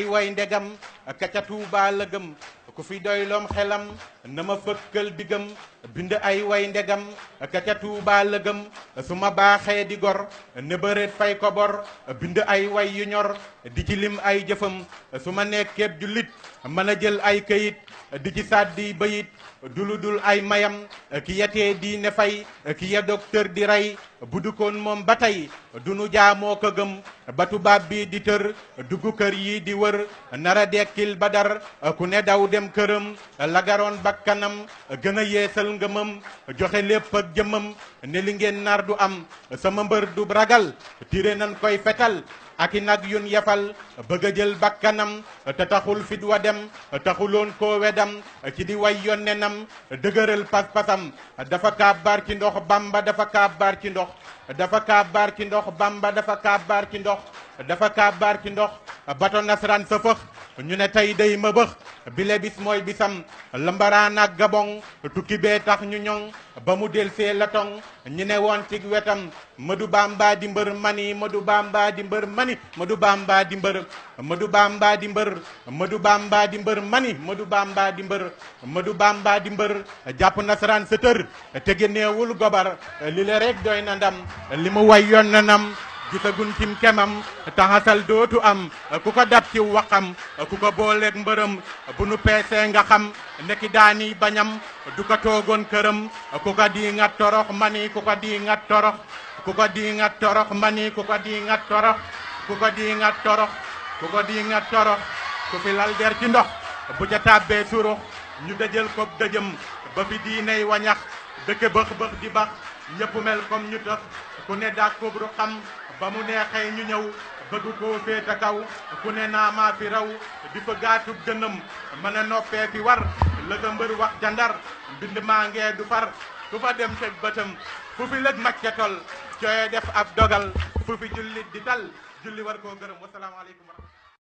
way ndegam ka ca Tuuba la gëm ku fi doyloom xelam na ma fëkkal digam bind ay way ndegam ka ca Tuuba la gëm su ma baaxee di gor ne bëreet fay ko bor bind ay way yu ñor di ci lim ay jëfam su ma nekkeeb jullit mën a jël ay këyit di ci sàddi bayit dulu dul ay mayam ki yetee di ne fay ki ya docteur di rey bu dukoon moom ba tey du nu jaamoo ko gëm ba tubaab bi di tër dugg kër yi di wër nara dekkil Badar ku ne daw dem këram lagaroon bakkanam gën a yeesal ngëmam joxe lépp ak jëmam ne li ngeen nar du am sama mbër du ragal tire nan koy fetal ak i nag yun yefal bëgg a jël bakkanam te taxul fit wa dem taxuloon koo wedam ci di way yonnenam dëgëral pas-pasam dafa kàbbaar ci ndox Bamba dafa kàbbaar ci ndox dafa kàbbaar ci ndox Bamba dafa kàbbaar ci ndox dafa kàbbaar ci ndox bato nasaraan sa fëx ñu ne tey day ma bëx bile bis mooy bisam lambaraan ak gabon tukki bee tax ñu ñoŋ ba mu del see la tong ñu ne woon ci wetam Madu Bamba di mbër mani Madu Bamba di mbër mani Madu Bamba di mbër Madu Bamba di mbër Madu Bamba di mbër mani Madu Bamba di mbër Madu Bamba di mbër jàpp nasaraan sa tër te génneewul gobar li le rek doy na ndam li mu way yoon na nam gisagun cim kemam taxasal dootu am ku ko dab ci waxam ku ko booleeg mbërëm bu nu peesee nga xam nekki daani bañam du ko toogoon këram ku ko di nga torox mani ku ko di nga torox ku ko di nga torox mani ku ko di nga torox ku ko di nga torox ku ko di nga torox ku fi lal der ci ndox bu ca tàbbee surux ñu dëjël ko dëjëm ba fi diiney wañax dëkk bëx bëx di bax ñëpp mel comme ñu tëx ku ne daa kobru xam ba mu neexee ñu ñëw bëgg koo féete kaw ku ne naa maa fi raw di fa gaatub dënam mën a noppee fi war la ga mbër wax jandar mbind maa ngee du far ku fa dem teg bëtam fu fi lëg macca tol cooye def ab dogal fu fi jullit di tal julli war koo gërëm wasalaamaaleykum wa rahmatulah